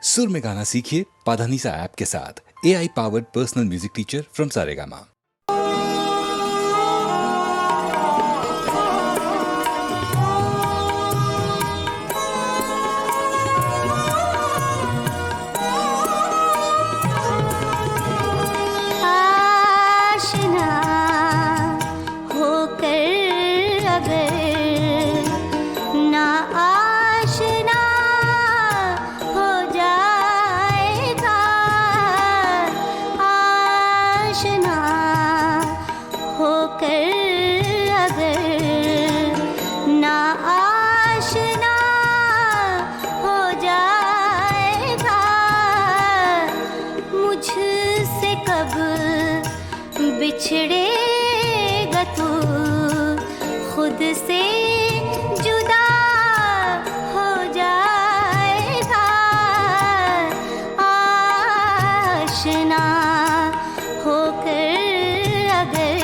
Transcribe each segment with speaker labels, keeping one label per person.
Speaker 1: सुर में गाना सीखिए पाधानीसा ऐप के साथ। AI powered personal music teacher from Saregama.
Speaker 2: बिछड़ेगा तू खुद से जुदा हो जाएगा। आशना होकर अगर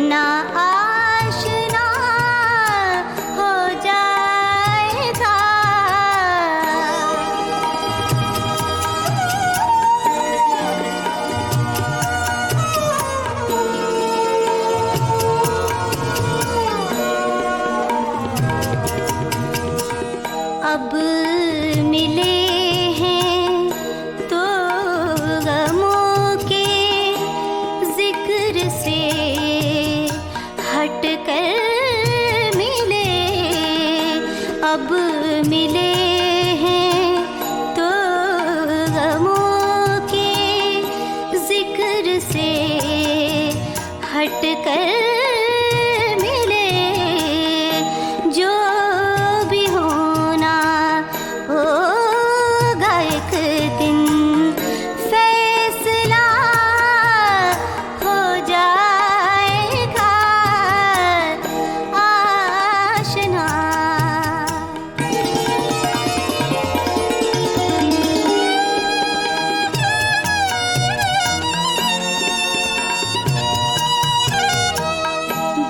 Speaker 2: ना आशना हो जाएगा। अब मिले हैं तो गमों के जिक्र से हट कर मिले। अब मिले हैं तो गमों के जिक्र से हट कर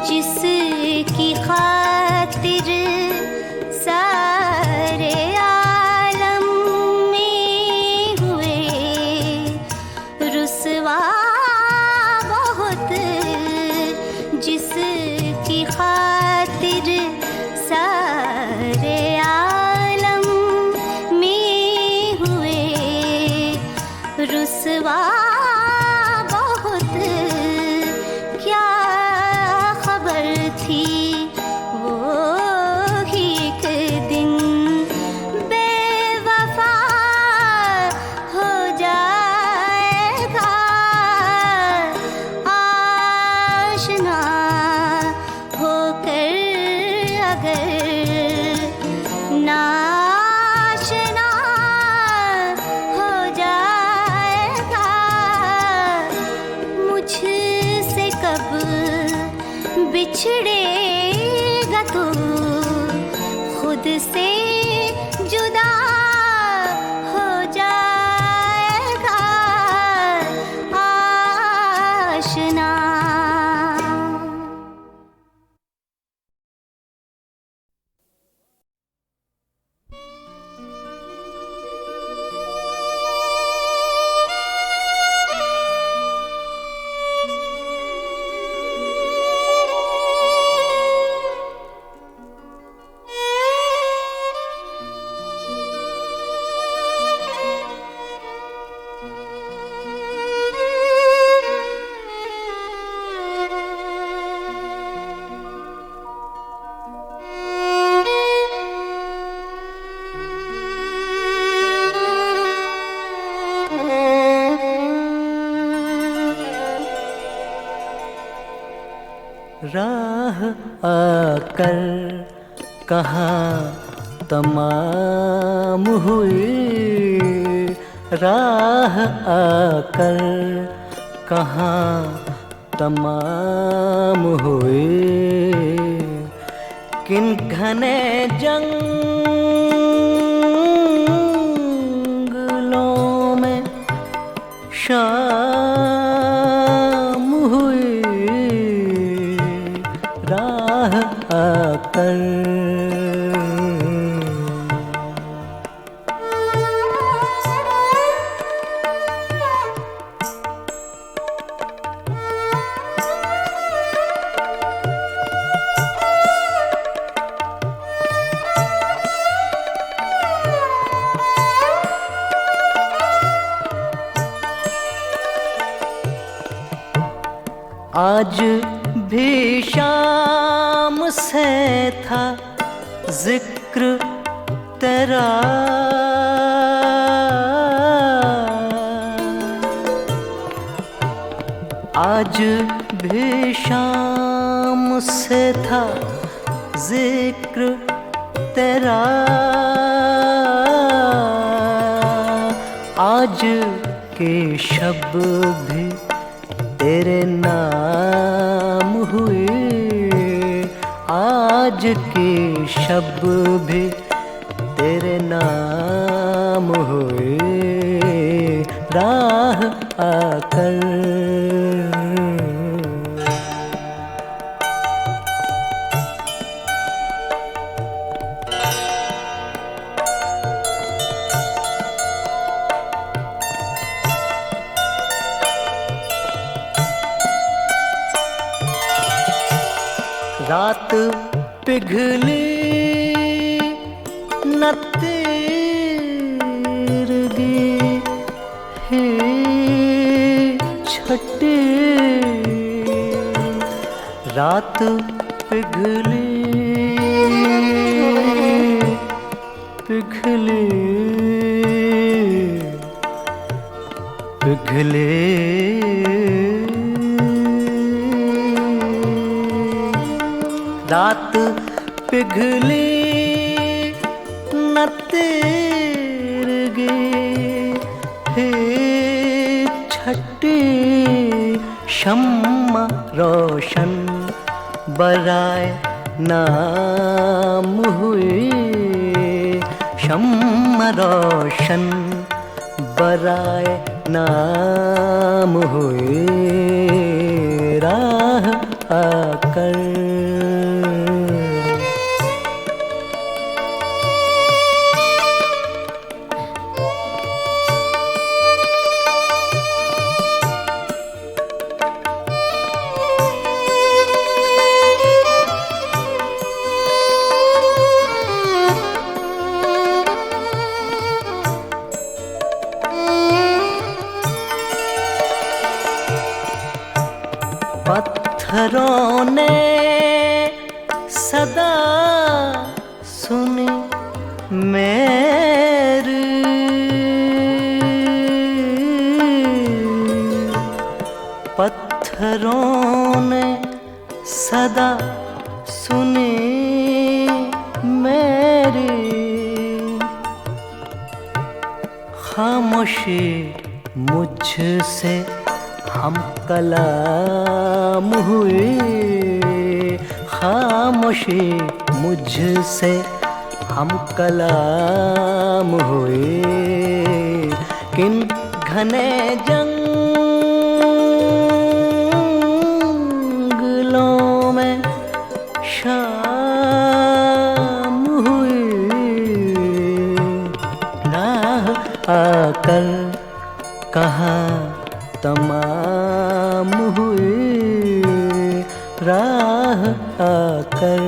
Speaker 2: जिसकी खातिर सारे आलम में हुए रुसवा बहुत। जिसकी खातिर सारे आलम में हुए रुसवा थी वो ही एक दिन बेवफा हो जाएगा। आशना होकर अगर ना आशना हो जाएगा। मुझसे कब बिछड़ेगा तू खुद से जुदा हो जाएगा। आशना
Speaker 3: राह आकर कहाँ तमाम हुई। राह आकर कहाँ तमाम हुई। किन घने जंगलों में शाम हुई। राह आकर आज भी शाम से था जिक्र तेरा, आज भी शाम से था जिक्र तेरा, आज के शब भी तेरे नाम हुए, आज के शब भी तेरे नाम हुए, राह आकर रात पिघली न तेरगी है छठी, रात पिघली पिघली पिघले रात पिघली न तेरगी है छठी, शम्मा रोशन बराए नाम हुए, शम्मा रोशन बराए नाम हुए, राह आकर पत्थरों ने सदा सुनी मेरी, पत्थरों ने सदा सुनी मेरी, खामोशी मुझसे हम कलाम हुए, खामोशी मुझसे हम कलाम हुए, किन घने जंगलों में शाम हुई, राह आकर कहाँ तमाम हुए, राह आकर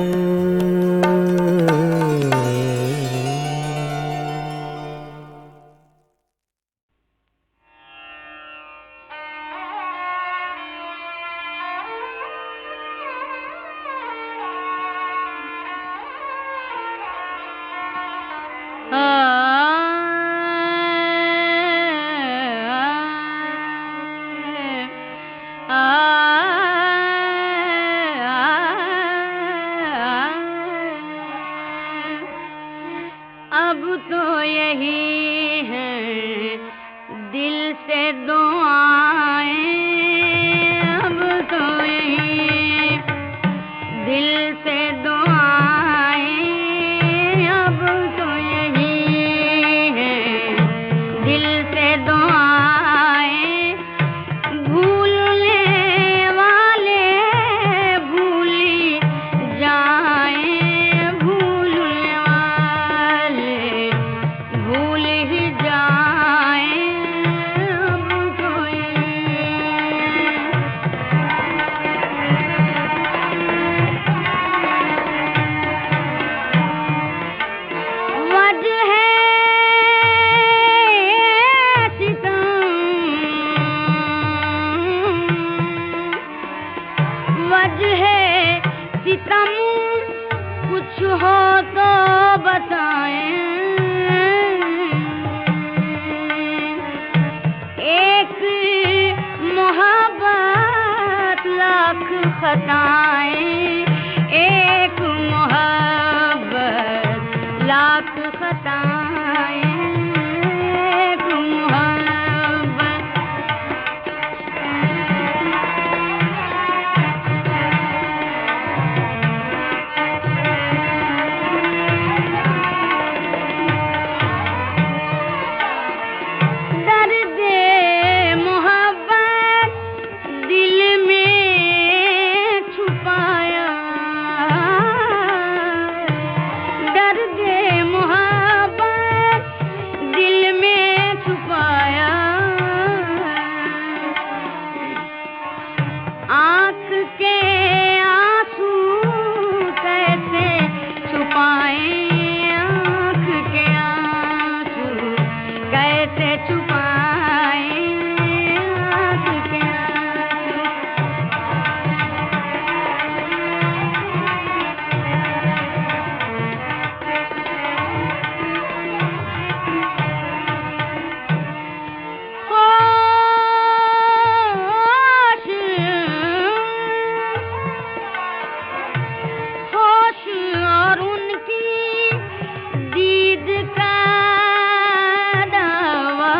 Speaker 2: अब तो यही है दिल से दुआएं, अब तो यही दिल से दुआएं, अब तो यही है दिल से दुआएं, भूलने वाले भूली जाएं, भूलने वाले भूल ही जाएं, अब तो यही खताएं, एक मोहब्बत लाख खताएं, एक मोहब्बत। दर्दे मोहब्बत दिल में छुपाया, दर्दे मोहब्बत दिल में छुपाया, आँख के आंसू कैसे छुपाएं, आँख के आंसू कैसे छुपाएं, आँख के आंसू। होश और उनकी दीद का दावा,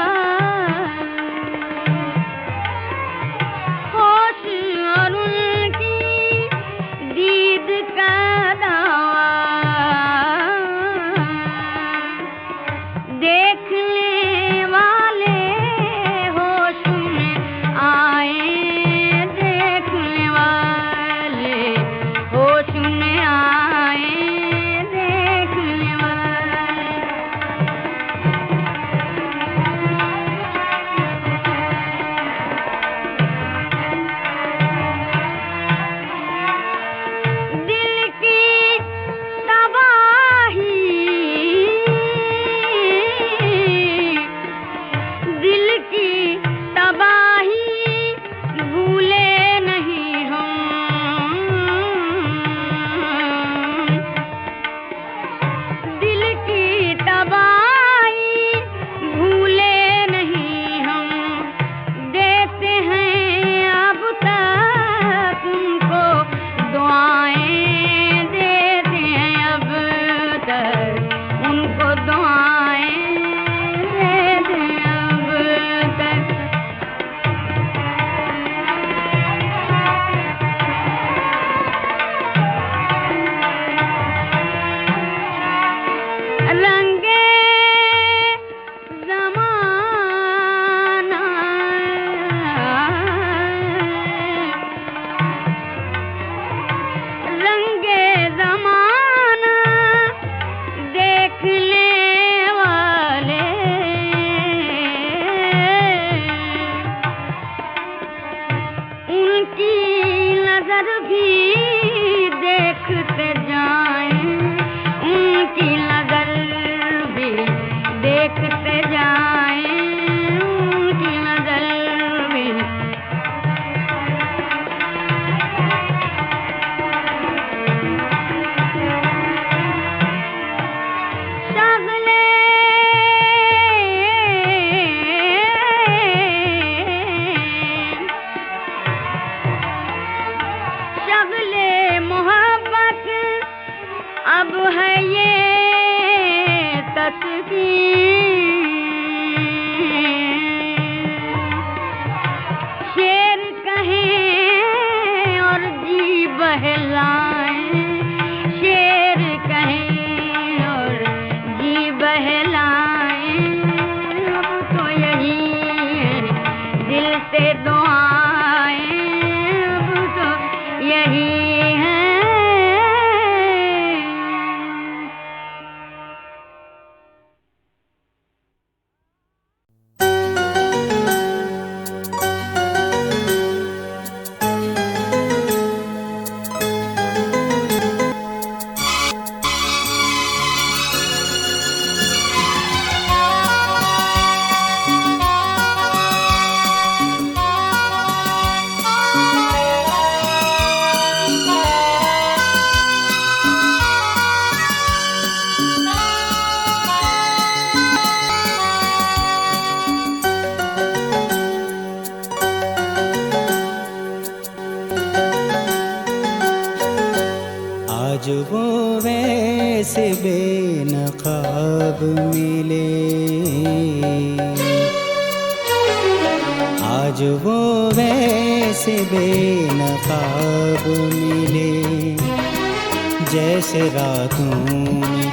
Speaker 2: होश और उनकी दीद का दावा, देखने वाले होश में आए, देखने वाले होश में आए, देखने वाले। दिल की तबाही
Speaker 4: आज वो वैसे बेनकाब मिले जैसे रातों में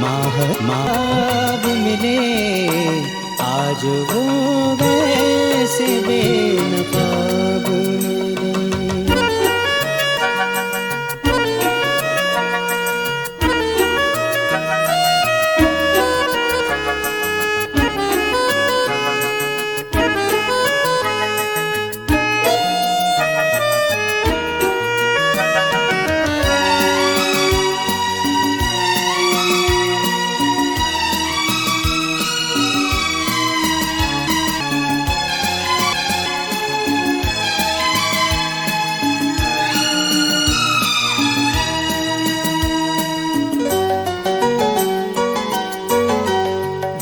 Speaker 4: माहताब मिले। आज वो वैसे बेनकाब मिले।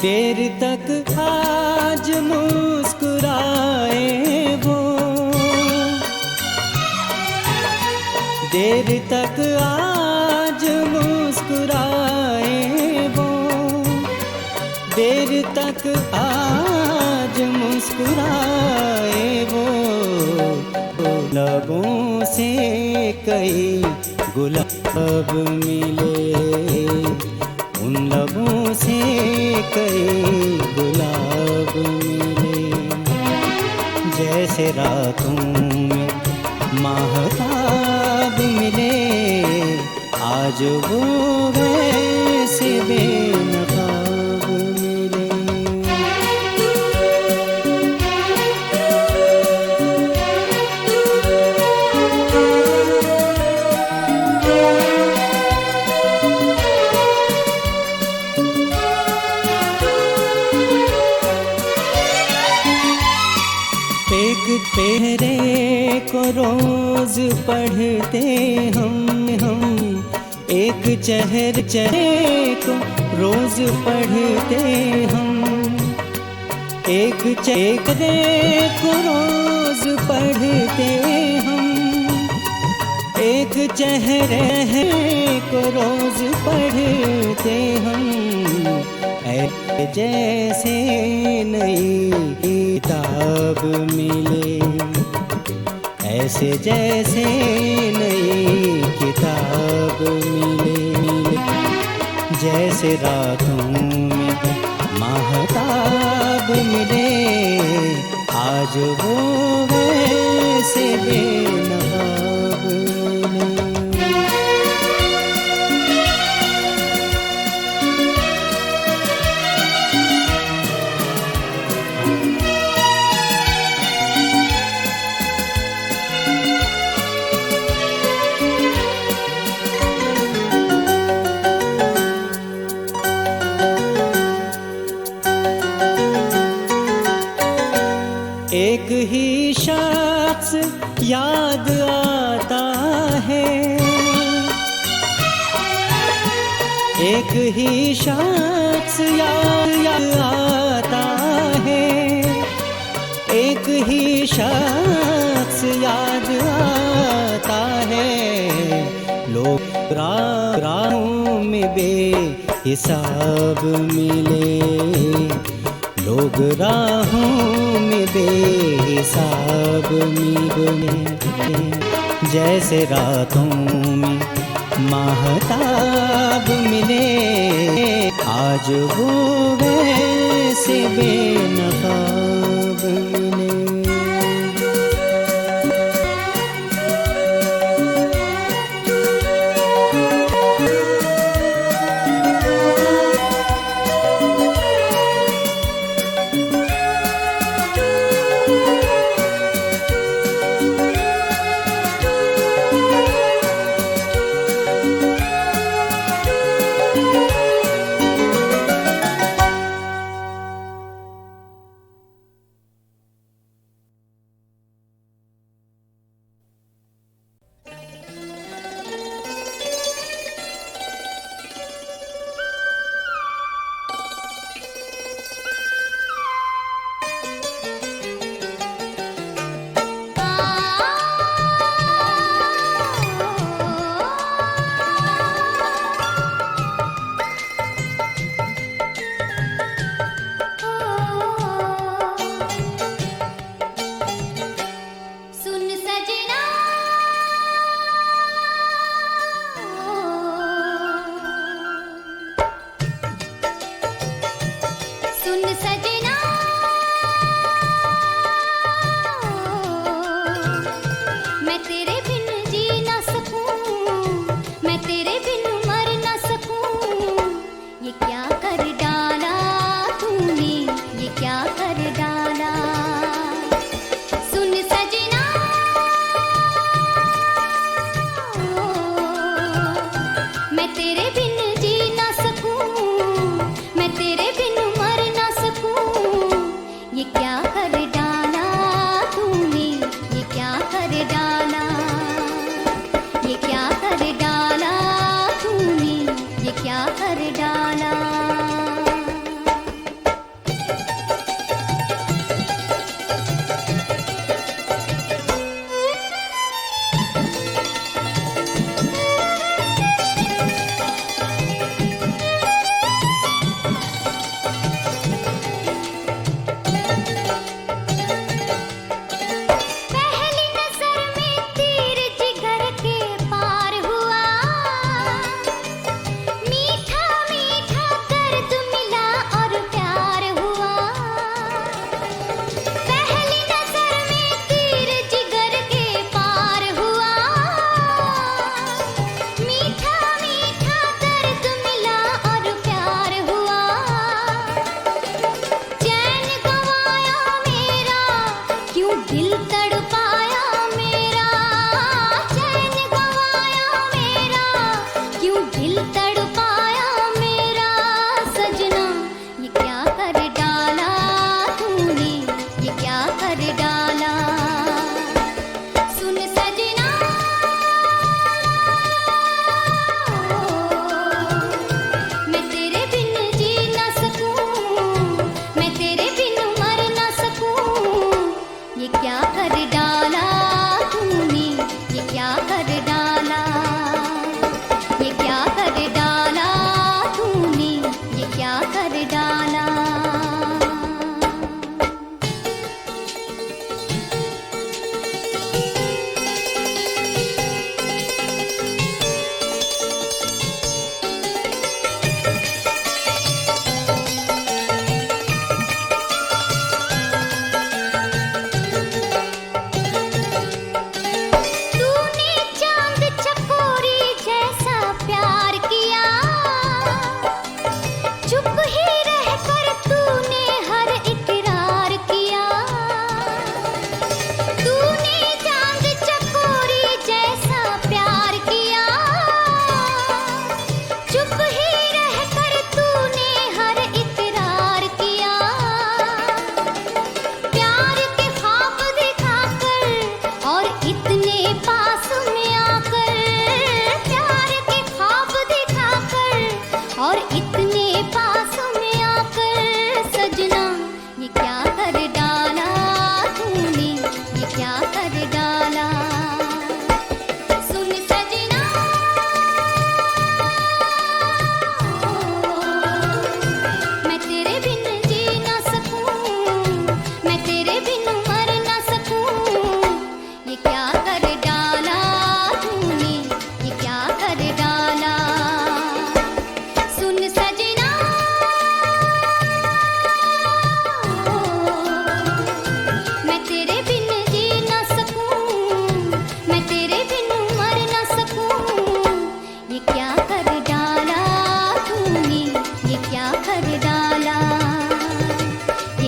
Speaker 4: देर तक आज मुस्कुराए वो, देर तक आज मुस्कुराए वो, देर तक आज मुस्कुराए वो। लबों से कई गुलाब मिले, उन लबों से कई गुलाब मिले जैसे रातों में माहताब मिले। आज वो वैसे बेनकाब मिले। एक चेहरे को रोज पढ़ते हम एक चेहरे को रोज पढ़ते हम, एक चेहरे को रोज पढ़ते हम, एक चेहरे को रोज पढ़ते हम। जैसे नई किताब मिले, ऐसे जैसे नई किताब मिले जैसे रातों में माहताब मिले। आज वो वैसे बेनकाब मिले। एक ही शख्स याद आता है, एक ही शख्स याद आता है, एक ही शख्स याद आता है। लोग राहों में बेहिसाब मिले, लोग राहों में बेहिसाब मिले जैसे रातों में माहताब मिले। आज वो वैसे बेनकाब मिले।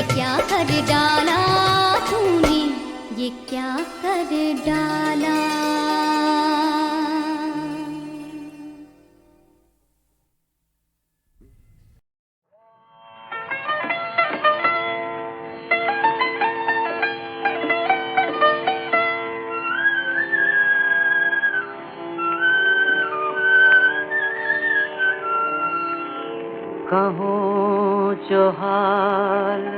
Speaker 2: ये क्या कर डाला तूने, ये क्या कर डाला।
Speaker 3: कहूँ जो हाल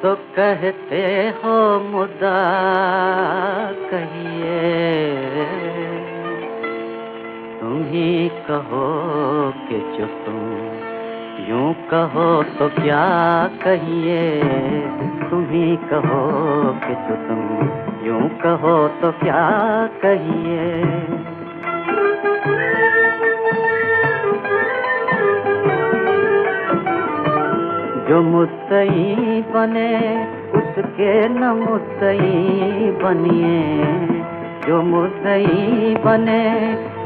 Speaker 3: तो कहते हो मुद्दा कहिए, तुम ही कहो कि जो तुम यूं कहो तो क्या कहिए, तुम ही कहो कि जो तुम यूं कहो तो क्या कहिए। जो मुद्दई बने उसके न मुद्दई बनिए, जो मुद्दई बने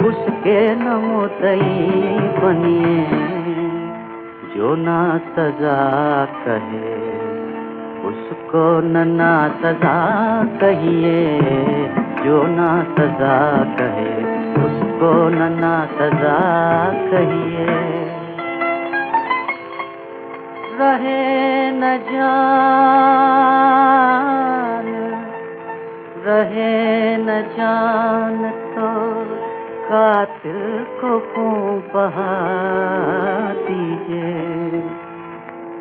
Speaker 3: उसके न मुद्दई बनिए। जो ना सजा कहे उसको ना सजा कहिए, जो ना सजा कहे उसको ना सजा कहिए। रहे न जान, रहे न जान तो कातिल को खून बहा दीजिए।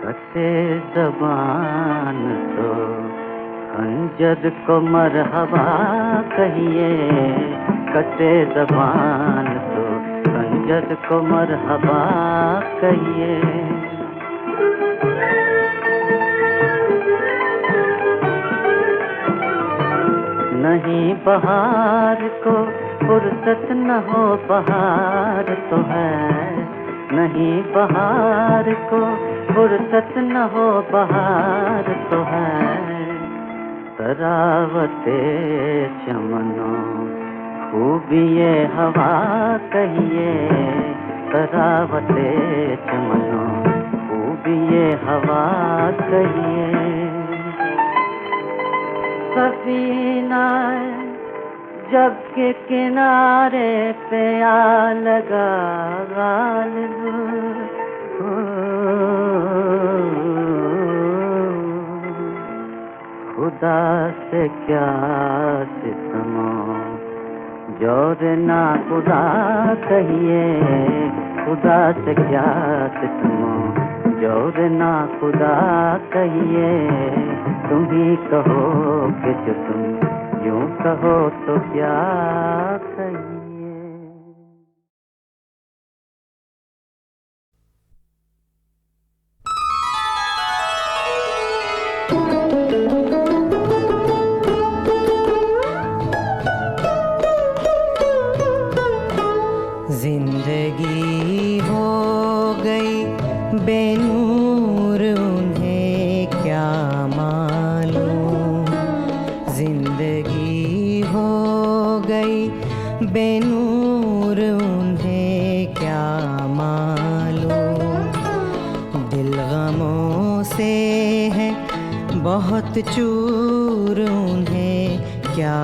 Speaker 3: कटे ज़बान तो खंजर को मरहबा कहिए, कटे ज़बान तो खंजर को मरहबा कहिए। नहीं बहार को फुर्सत न हो बहार तो है, नहीं बहार को फुर्सत न हो बहार तो है। तरावते चमनों खूबिये हवा कहिए, तरावते चमनों खूबिये हवा कहिए। सफीना जग के किनारे पे आ लगा गालिब, खुदा से क्या सितमो जोर ना खुदा कहिए, खुदा से क्या सितमो जोर ना खुदा कहिए। तुम ही कहो कि जो तुम यूं कहो तो क्या कहिए।
Speaker 4: जिंदगी हो गई बेनूर उन्हें क्या मालूम, जिंदगी हो गई बेनूर उन्हें क्या मालूम। दिल गमों से है बहुत चूर उन्हें क्या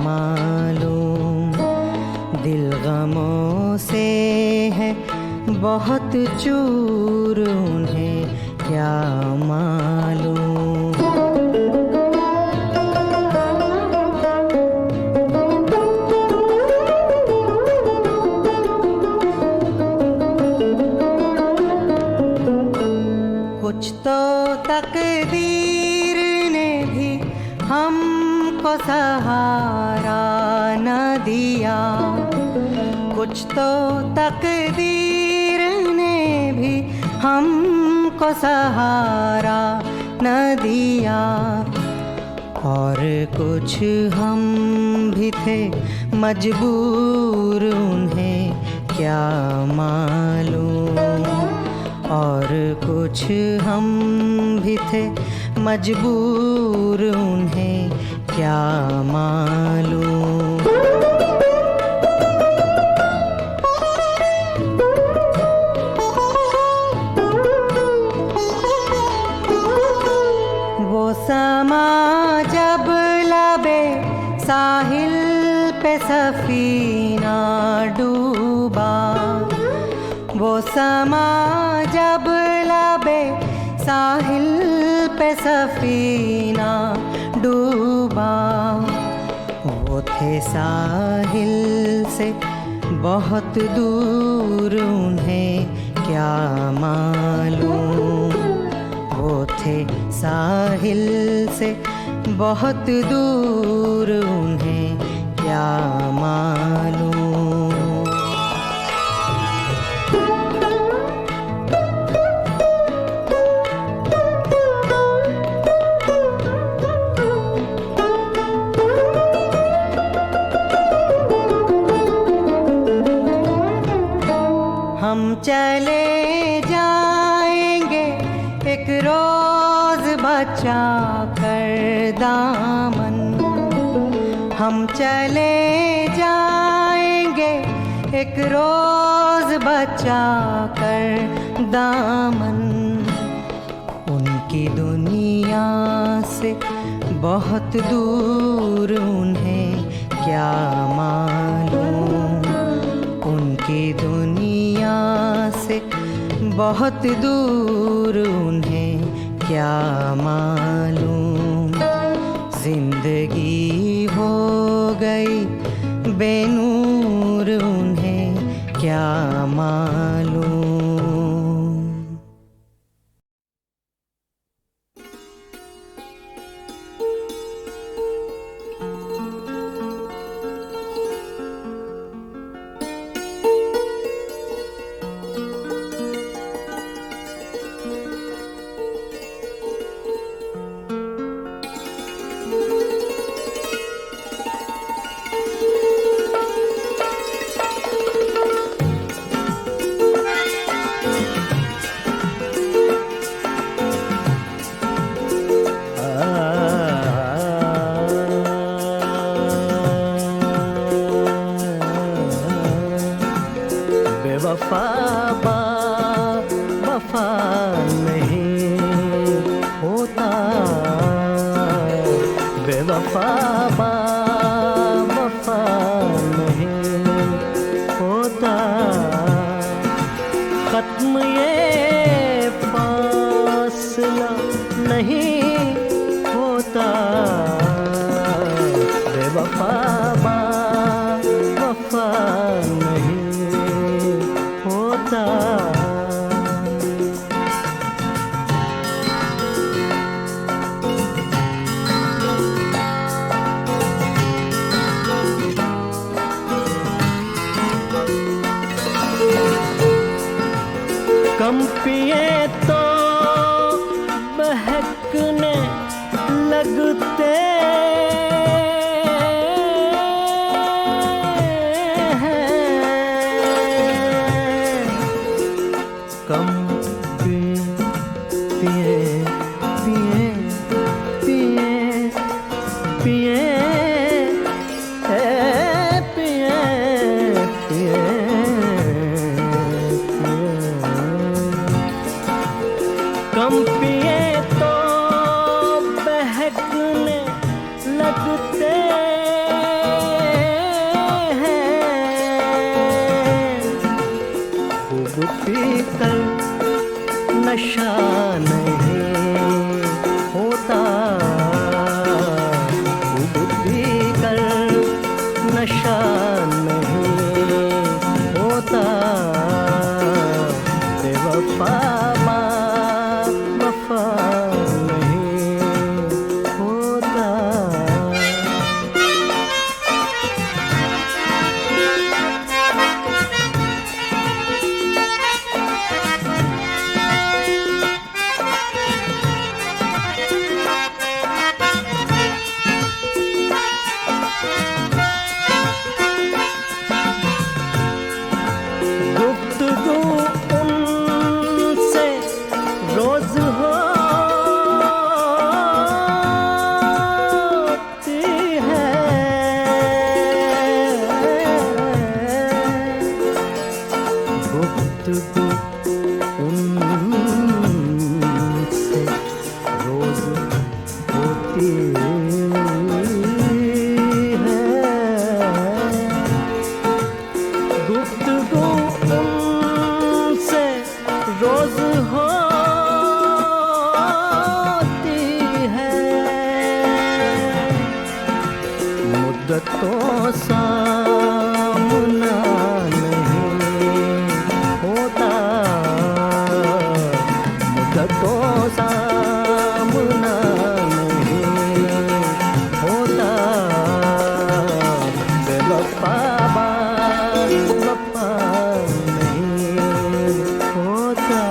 Speaker 4: मालूम, दिल गमों से है बहुत चूर उन्हें क्या मालूम। कुछ तो तकदीर ने भी हमको सहारा न दिया, कुछ तो तकदीर ने भी हमको सहारा न दिया। और कुछ हम भी थे मजबूर उन्हें क्या मालूम, और कुछ हम भी थे मजबूर उन्हें क्या मालूम। वो समा जब लबे साहिल पे सफीना डूबा, वो समा जब लबे साहिल पे सफीना डूबा। वो थे साहिल से बहुत दूर, उन्हें क्या मालूम। वो थे साहिल से बहुत दूर, उन्हें क्या मालूम। हम चले जाएंगे एक रोज बचा कर दामन, हम चले जाएंगे एक रोज बचा कर दामन। उनकी दुनिया से बहुत दूर, उन्हें क्या मालूम। उनकी दुनिया से बहुत दूर, उन्हें क्या मालूम। जिंदगी हो गई बेनूर, उन्हें क्या मालूम।
Speaker 5: बेवफा वफा नहीं होता, बेवफा वफा नहीं होता। खत्म ये फासला नहीं होता, बेवफा वफा नहीं होता। कम पिए तो बहकने लगते हैं, कम पिए पिए पिए पिए पिए पिए कम पिए तो बहकने है। गुफ्तगू उनसे रोज होती है, मुद्दतों सामना नहीं होता, मुद्दतों सामना नहीं होता, बेवफा वफा नहीं होता।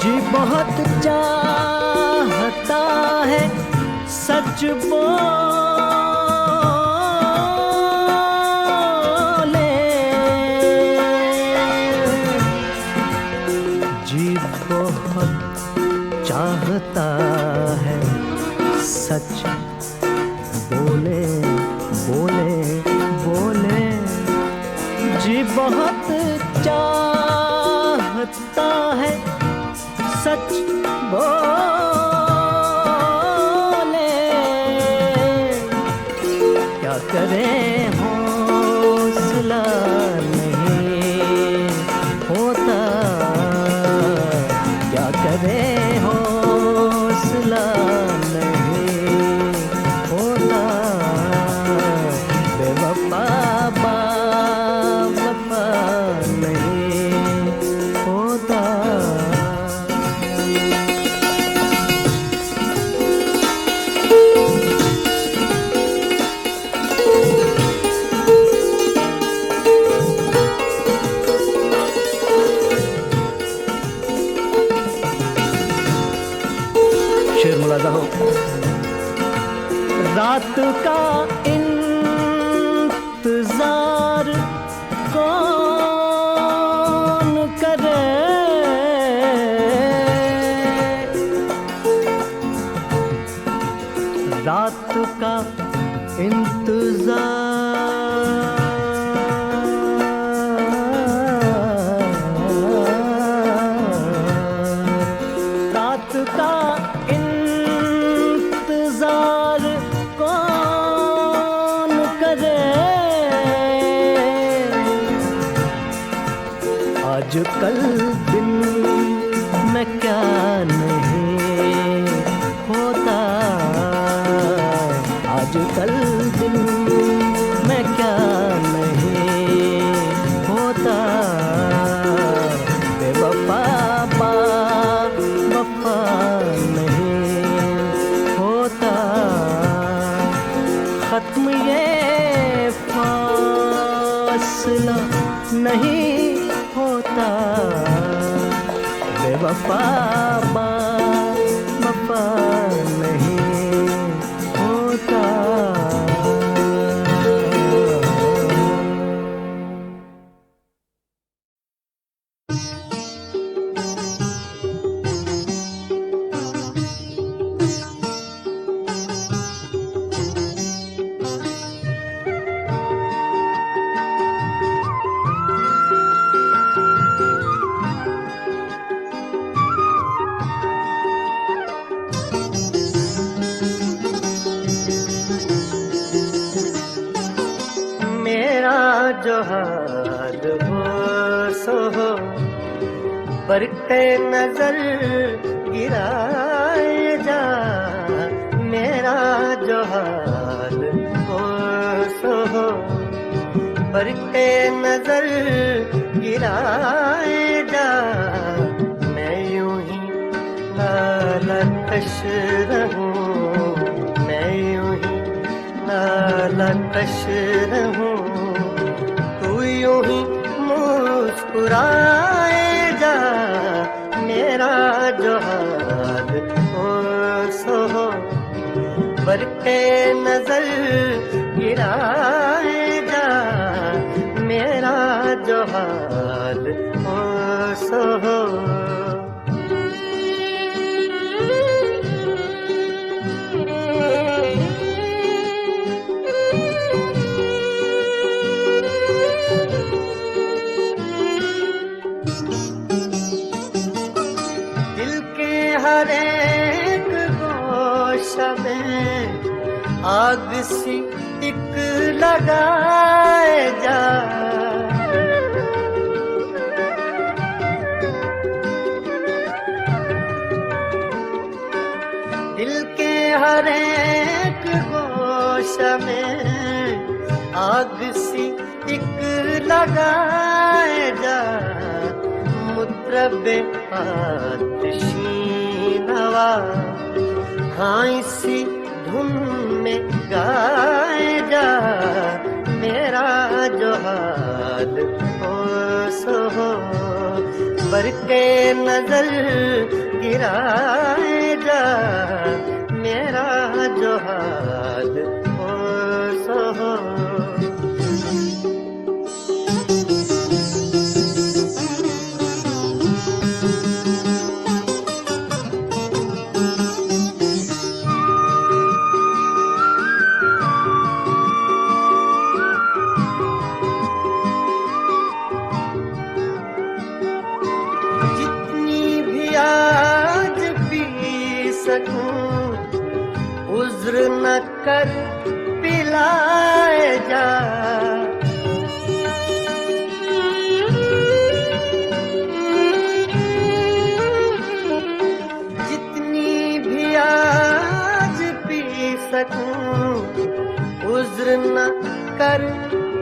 Speaker 5: जी बहुत चाहता है सच बोले, जी बहुत चाहता है सच बोले बोले बोले, जी बहुत चाहता है सच बोले, क्या करें हौसला नहीं होता, क्या करें हौसला नहीं होता, बेवफा वफा नहीं होता। शेर मुलाजा हो। रात का इंतजार कौन करे, रात का इंतजार, रात का इंतजार कौन करे, आजकल दिन में क्या नहीं होता, आजकल दिन में क्या नहीं होता, बेवफा वफा नहीं होता, खत्म ये फासला नहीं होता, बेवफा वफा नहीं होता। जो हाल हो सो हो, बरक़े नजर गिराए जा, मेरा जो हाल हो सो हो, बरक़े नजर गिराए जा, मैं यूं ही नालकश रहूं, मैं यूं ही नालकश रहूं, यूं ही मुस्कुराए जा, मेरा जो हाल हो सो हो, बरके नजर गिराए जा, मेरा जो हाल हो सो हो। दिल के हर एक गोशा में आग सी एक लगाए जा, दिल के हर एक गोशा में आग सी एक लगाए जा, मुतरबे आतिशीनवा हाँ इसी धुन में गाए जा, मेरा जो हाल हो सो हो। बरके नजर गिराए जा, मेरा जो हाल हो सो हो। उज्र न कर पिलाए जा, जितनी भी आज पी सकूं उज्र न कर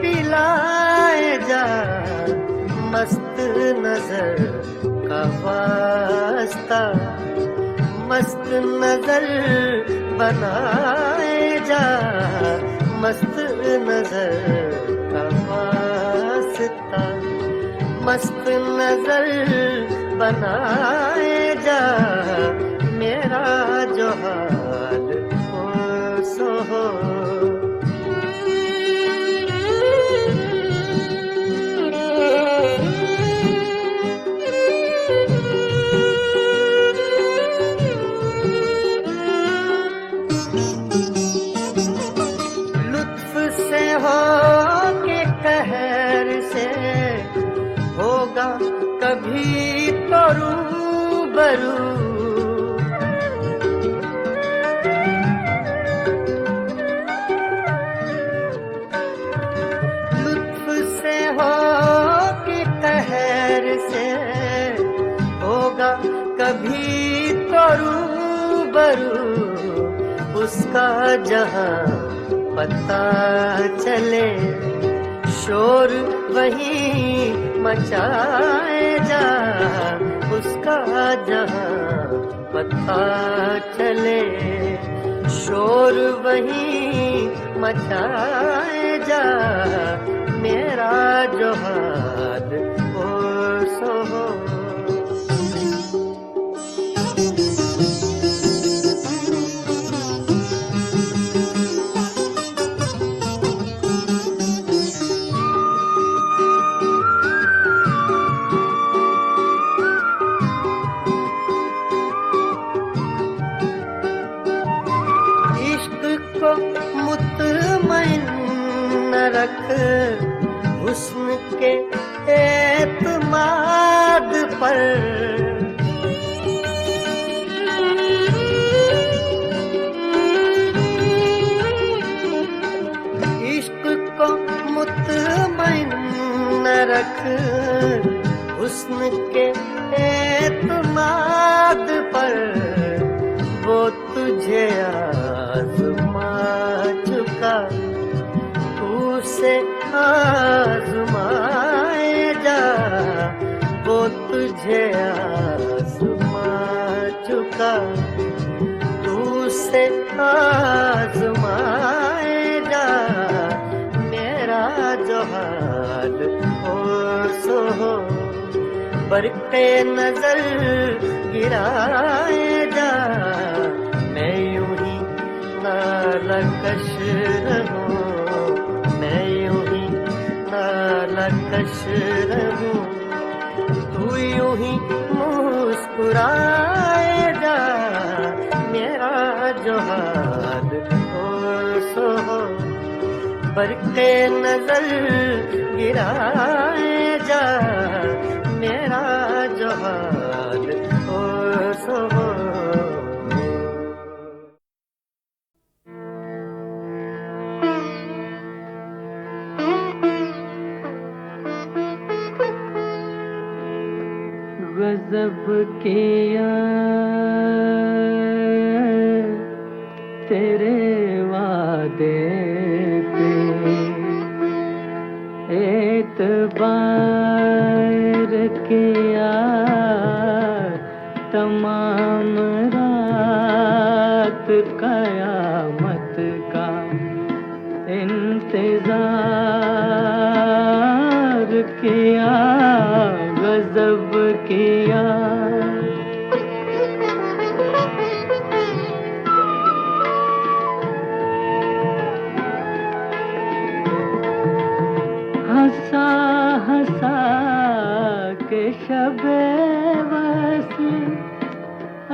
Speaker 5: पिलाए जा, मस्त नजर का वास्ता मस्त नजर बनाए जा, मस्त नजर का वास्ता मस्त नजर बनाए जा, मेरा जो हाल हो सो हो। कभी तो रूबरू लुत्फ से हो कि कहर से होगा कभी तो रूबरू, उसका जहां पता चले शोर वही मचाए जा, उसका जहां पता चले शोर वही मचाए जा, मेरा जो हाल हो सो हो। मुतमईन रख हुस्न के एतमाद पर, इश्क को मुतमईन रख हुस्न के एतमाद पर, वो तुझे आज़मा चुका तू से आज़माए जा, वो तुझे आज़मा चुका तू से आज़माए जा, मेरा जो हाल हो सो हो। बरके नजर गिराए जा, मैं यूं ही ना नालकश रहूं, मैं यूं ही नालकश रहूं, तू यूं ही मुस्कुराए जा, मेरा जो हाल हो सो हो, बरके नजर गिराए जा, मेरा जो हाल हो सो हो।
Speaker 3: गजब किया तेरे वादे पे, एतबार किया तमाम रात, कयामत का इंतजार किया, गजब किया। हंसा हंसा के शबे वस्ल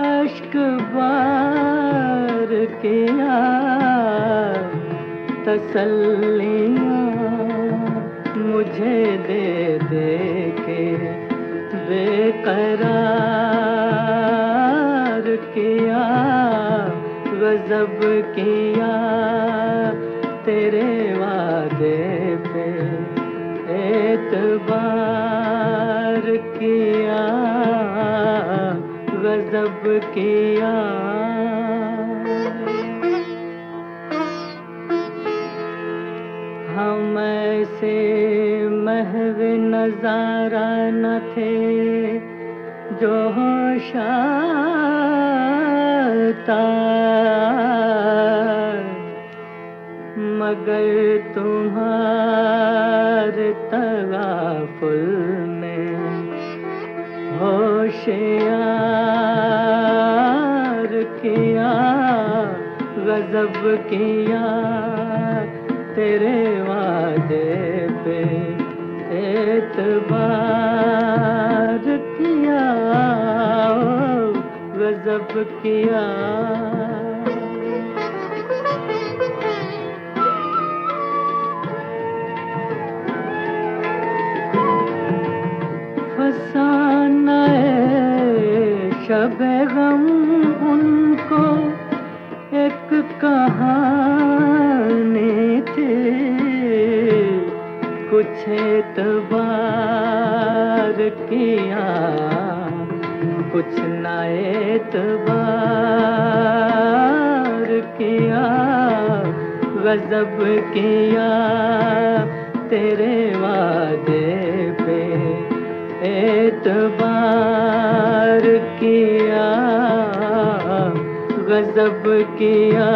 Speaker 3: अश्क बार किया, तसल्लियाँ मुझे दे दे के बेकरार किया, गजब किया तेरे वादे पे, एतबार किया, गजब किया। हम ऐसे महव नजारा न थे जो होश आता, मगर तुम्हारे तगाफुल में होशियार किया, गजब किया तेरे वादे पे, एतबार किया, गजब किया। फसाना शबे गम उनको एक कहानी थी, कुछ एतबार किया, कुछ ना एतबार किया, गजब किया तेरे वादे पे, एतबार किया, गजब किया।